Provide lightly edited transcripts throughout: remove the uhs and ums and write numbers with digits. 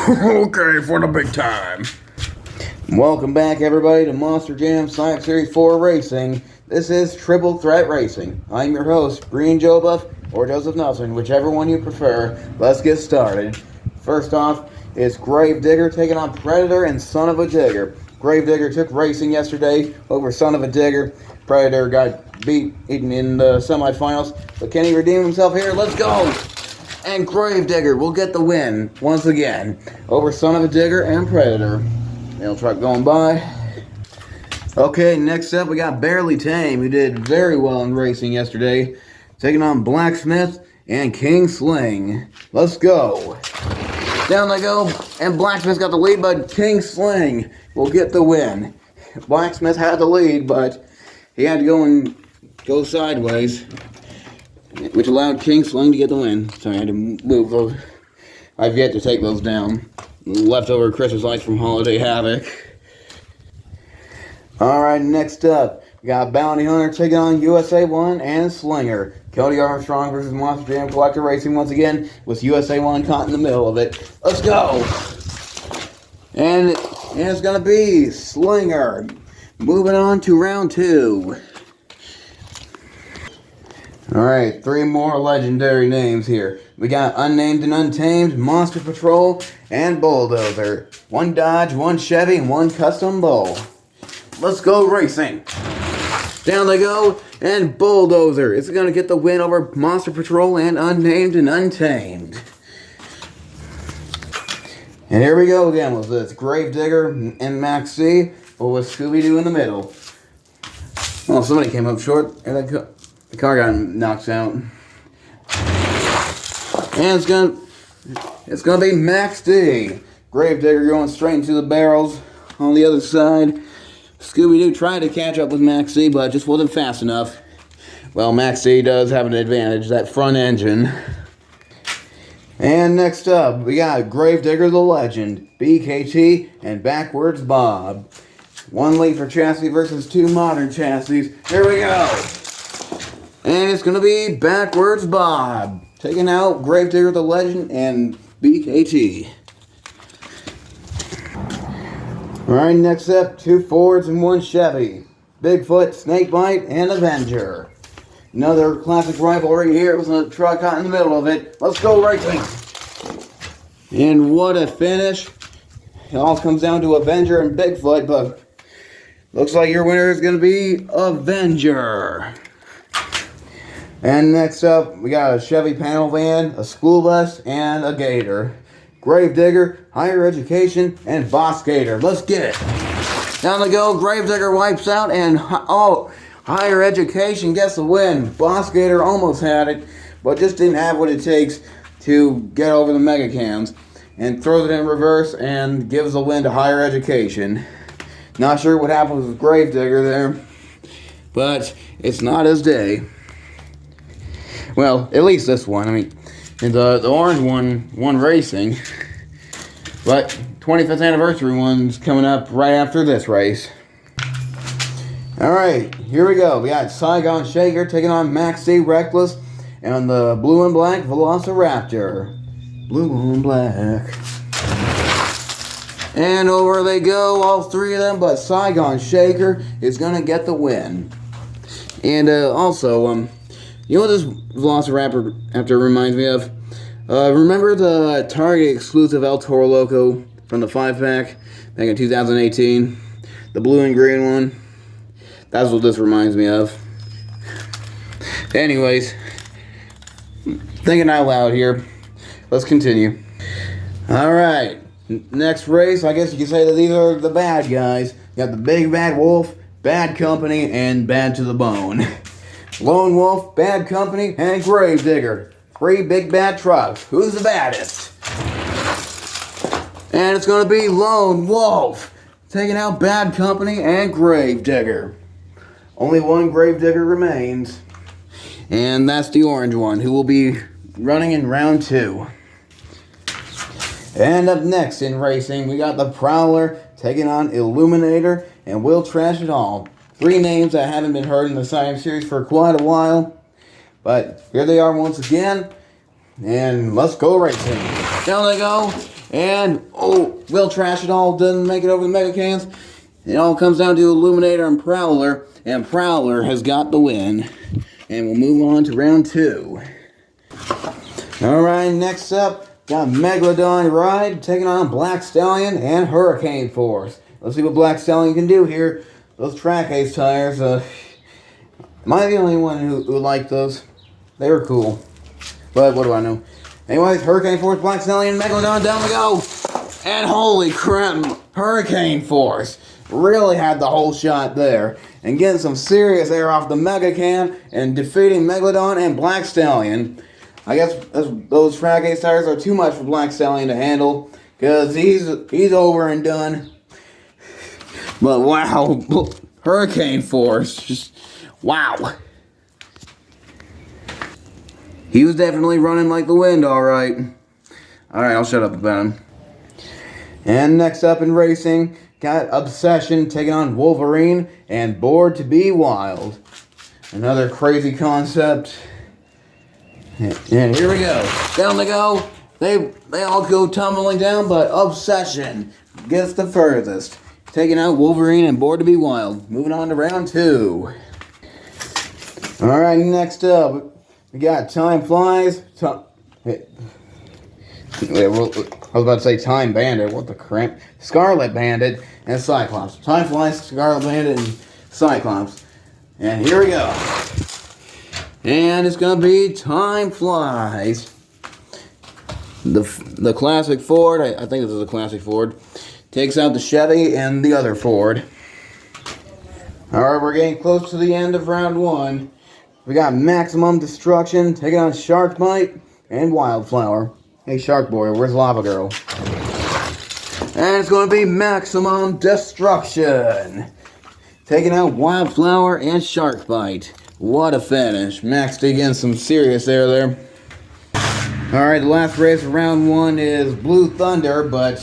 Okay, for the big time. Welcome back, everybody, to Monster Jam Science Series 4 Racing. This is Triple Threat Racing. I'm your host, Green Joe Buff, or Joseph Nelson, whichever one you prefer. Let's get started. First off, it's Gravedigger taking on Predator and Son of a Digger. Gravedigger took racing yesterday over Son of a Digger. Predator got beaten in the semifinals, but can he redeem himself here? Let's go! And Gravedigger will get the win once again over Son of a Digger and Predator. Mail truck going by. Okay, next up we got Barely Tame, who did very well in racing yesterday, taking on Blacksmith and King Sling. Let's go. Down they go, and Blacksmith got the lead, but King Sling will get the win. Blacksmith had the lead, but he had to go sideways, which allowed King Sling to get the win. So I had to move those. I've yet to take those down. Leftover Christmas lights from Holiday Havoc. Alright, next up, we got Bounty Hunter taking on USA 1 and Slinger. Cody Armstrong versus Monster Jam Collector Racing once again, with USA 1 caught in the middle of it. Let's go! And it's gonna be Slinger. Moving on to round 2. Alright, 3 more legendary names here. We got Unnamed and Untamed, Monster Patrol, and Bulldozer. 1 Dodge, 1 Chevy, and 1 Custom Bull. Let's go racing. Down they go, and Bulldozer is going to get the win over Monster Patrol and Unnamed and Untamed. And here we go again with this Gravedigger and Max C, but with Scooby-Doo in the middle. Oh, somebody came up short, and the car got knocked out. And it's gonna be Max D. Gravedigger going straight into the barrels on the other side. Scooby-Doo tried to catch up with Max D, but just wasn't fast enough. Well, Max D does have an advantage, that front engine. And next up, we got Gravedigger the Legend, BKT, and Backwards Bob. 1 lead for chassis versus 2 modern chassis. Here we go! And it's gonna be Backwards Bob, taking out Gravedigger the Legend and BKT. Alright, next up, 2 Fords and 1 Chevy. Bigfoot, Snakebite, and Avenger. Another classic rivalry here with a truck caught in the middle of it. Let's go racing! And what a finish. It all comes down to Avenger and Bigfoot, but looks like your winner is going to be Avenger. And next up, we got a Chevy panel van, a school bus, and a Gator. Gravedigger, Higher Education, and Boss Gator. Let's get it. Down they go, Gravedigger wipes out, and Higher Education gets the win. Boss Gator almost had it, but just didn't have what it takes to get over the mega cams. And throws it in reverse and gives the win to Higher Education. Not sure what happened with Gravedigger there, but it's not his day. Well, at least this one. I mean, the orange one won racing, but 25th anniversary one's coming up right after this race. Alright, here we go. We got Saigon Shaker taking on Max C Reckless and the blue and black Velociraptor. Blue and black. And over they go, all 3 of them, but Saigon Shaker is going to get the win. And also, you know what this Velociraptor reminds me of? Remember the Target exclusive El Toro Loco from the 5-pack back in 2018? The blue and green one? That's what this reminds me of. Anyways, thinking out loud here. Let's continue. Alright, next race, I guess you could say that these are the bad guys. You got the Big Bad Wolf, Bad Company, and Bad to the Bone. Lone Wolf, Bad Company, and Gravedigger. 3 big bad trucks. Who's the baddest? And it's going to be Lone Wolf, taking out Bad Company and Gravedigger. Only 1 Gravedigger remains. And that's the orange one, who will be running in round 2. And up next in racing, we got the Prowler taking on Illuminator and Will Trash It All. 3 names that haven't been heard in the Science Series for quite a while. But here they are once again. And let's go racing. Down they go. And, oh, we'll trash it all, doesn't make it over the mega cans. It all comes down to Illuminator and Prowler, and Prowler has got the win. And we'll move on to round 2. Alright, next up, got Megalodon Ride taking on Black Stallion and Hurricane Force. Let's see what Black Stallion can do here. Those track ace tires, am I the only one who liked those? They were cool. But what do I know? Anyways, Hurricane Force, Black Stallion, Megalodon, down we go! And holy crap, Hurricane Force really had the whole shot there. And getting some serious air off the Mega Can and defeating Megalodon and Black Stallion. I guess those track ace tires are too much for Black Stallion to handle. Because he's over and done. But wow, Hurricane Force, just wow. He was definitely running like the wind, alright. Alright, I'll shut up about him. And next up in racing, got Obsession taking on Wolverine and Bored to Be Wild. Another crazy concept. And here we go. Down they go. They all go tumbling down, but Obsession gets the furthest. Taking out Wolverine and Bored to Be Wild. Moving on to round 2. Alright, next up, we got Time Flies. I was about to say Time Bandit. What the crap? Scarlet Bandit and Cyclops. Time Flies, Scarlet Bandit, and Cyclops. And here we go. And it's going to be Time Flies. The classic Ford, I think this is a classic Ford, takes out the Chevy and the other Ford. Alright, we're getting close to the end of round 1. We got Maximum Destruction taking on Shark Bite and Wildflower. Hey Shark Boy, where's Lava Girl? And it's going to be Maximum Destruction taking out Wildflower and Shark Bite. What a finish. Max D getting some serious air there. Alright, the last race of round 1 is Blue Thunder, but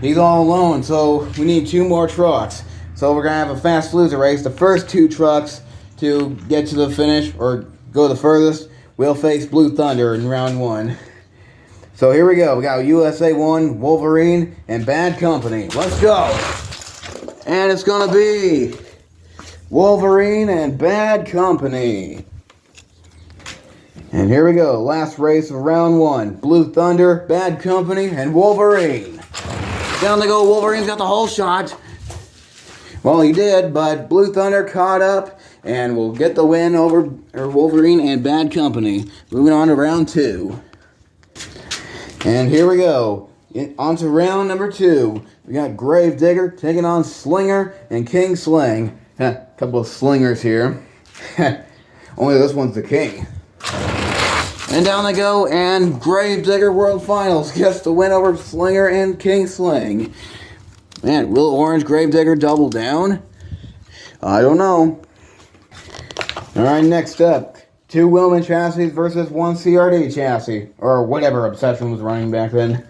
he's all alone, so we need 2 more trucks. So we're going to have a fast loser race. The first 2 trucks to get to the finish or go the furthest will face Blue Thunder in round 1. So here we go. We got USA 1, Wolverine, and Bad Company. Let's go. And it's going to be Wolverine and Bad Company. And here we go. Last race of round 1. Blue Thunder, Bad Company, and Wolverine. Down they go. Wolverine's got the whole shot. Well, he did, but Blue Thunder caught up and will get the win over Wolverine and Bad Company. Moving on to round 2. And here we go. On to round number 2. We got Gravedigger taking on Slinger and King Sling. A couple of slingers here. Only this one's the king. And down they go, and Gravedigger World Finals gets the win over Slinger and King Sling. Man, will Orange Gravedigger double down? I don't know. Alright, next up. 2 Willman chassis versus 1 CRD chassis. Or whatever Obsession was running back then.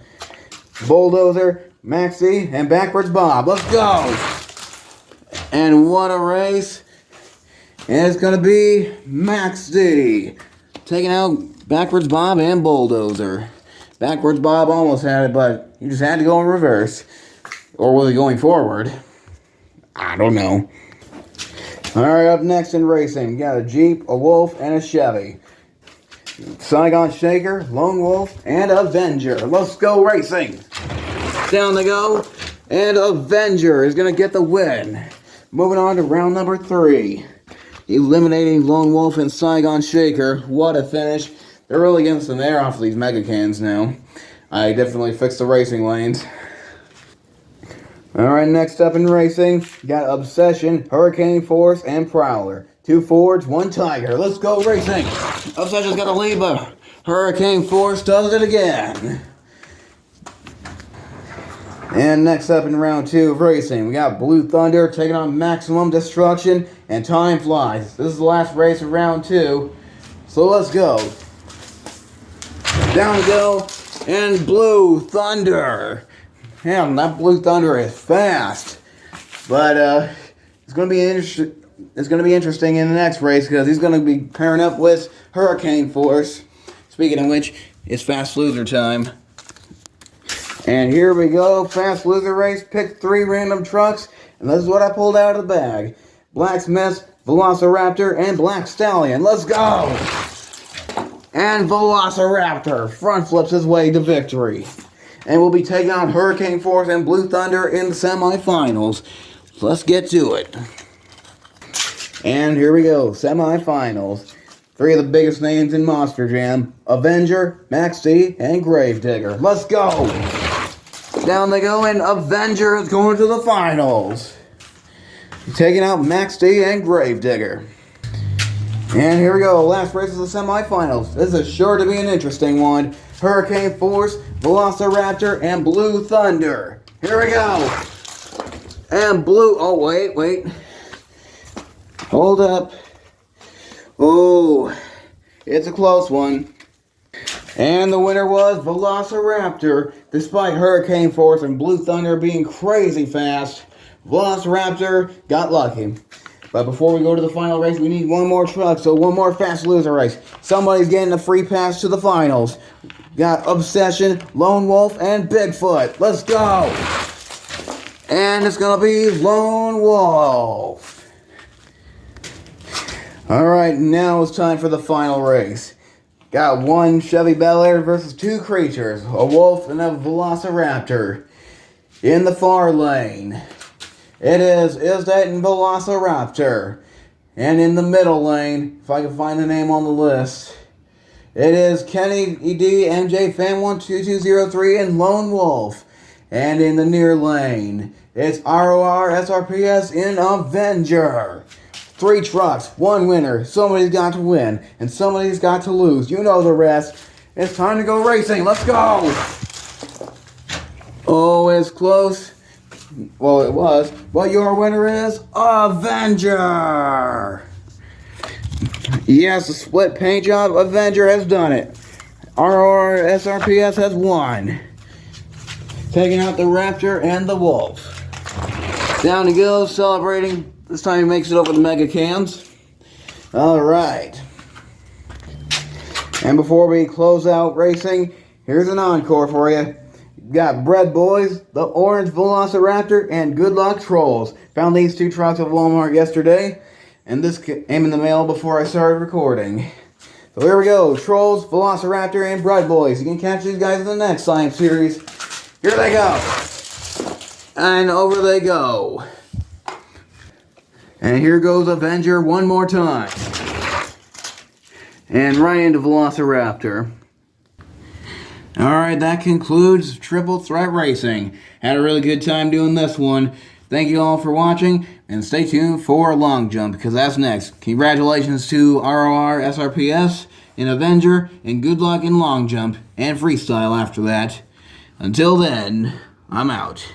Bulldozer, Maxie, and Backwards Bob. Let's go! And what a race. And it's going to be Max D taking out Backwards Bob and Bulldozer. Backwards Bob almost had it, but he just had to go in reverse. Or was he going forward? I don't know. Alright, up next in racing, we got a Jeep, a Wolf, and a Chevy. Saigon Shaker, Lone Wolf, and Avenger. Let's go racing. Down they go. And Avenger is going to get the win. Moving on to round number 3. Eliminating Lone Wolf and Saigon Shaker. What a finish. They're really getting some air off of these mega cans now. I definitely fixed the racing lanes. Alright, next up in racing, got Obsession, Hurricane Force, and Prowler. 2 Fords, 1 Tiger. Let's go racing. Obsession's got a lead, but Hurricane Force does it again. And next up in round 2 of racing, we got Blue Thunder taking on Maximum Destruction and Time Flies. This is the last race of round 2, so let's go. Down we go, and Blue Thunder. Damn, that Blue Thunder is fast. But it's going to be interesting in the next race because he's going to be pairing up with Hurricane Force. Speaking of which, it's fast loser time. And here we go, fast loser race, pick 3 random trucks, and this is what I pulled out of the bag. Blacksmith, Velociraptor, and Black Stallion. Let's go! And Velociraptor front flips his way to victory. And we'll be taking on Hurricane Force and Blue Thunder in the semifinals. Let's get to it. And here we go, semifinals. 3 of the biggest names in Monster Jam: Avenger, Max D, and Gravedigger. Let's go! Down they go, and Avenger is going to the finals. Taking out Max D and Gravedigger. And here we go, last race of the semifinals. This is sure to be an interesting one. Hurricane Force, Velociraptor, and Blue Thunder. Here we go. And Blue, oh wait. Hold up. Oh, it's a close one. And the winner was Velociraptor. Despite Hurricane Force and Blue Thunder being crazy fast, Velociraptor got lucky. But before we go to the final race, we need one more truck, so one more fast loser race. Somebody's getting a free pass to the finals. Got Obsession, Lone Wolf, and Bigfoot. Let's go! And it's gonna be Lone Wolf. Alright, now it's time for the final race. Got 1 Chevy Bel Air versus 2 creatures, a wolf and a Velociraptor. In the far lane, it is that and Velociraptor. And in the middle lane, if I can find the name on the list, it is Kenny ED MJ Fan 12203 and Lone Wolf. And in the near lane, it's ROR SRPS in Avenger. 3 trucks, 1 winner. Somebody's got to win, and somebody's got to lose. You know the rest. It's time to go racing. Let's go! Oh, it's close. Well, it was. But your winner is Avenger. Yes, the split paint job. Avenger has done it. RR SRPS has won. Taking out the Raptor and the Wolf. Down he goes, celebrating. This time he makes it over the mega cams. Alright. And before we close out racing, here's an encore for you. Got Bread Boys, the Orange Velociraptor, and Good Luck Trolls. Found these 2 trucks at Walmart yesterday, and this came in the mail before I started recording. So here we go, Trolls, Velociraptor, and Bread Boys. You can catch these guys in the next science series. Here they go. And over they go. And here goes Avenger one more time. And right into Velociraptor. Alright, that concludes Triple Threat Racing. Had a really good time doing this one. Thank you all for watching, and stay tuned for Long Jump, because that's next. Congratulations to ROR SRPS in Avenger, and good luck in Long Jump and Freestyle after that. Until then, I'm out.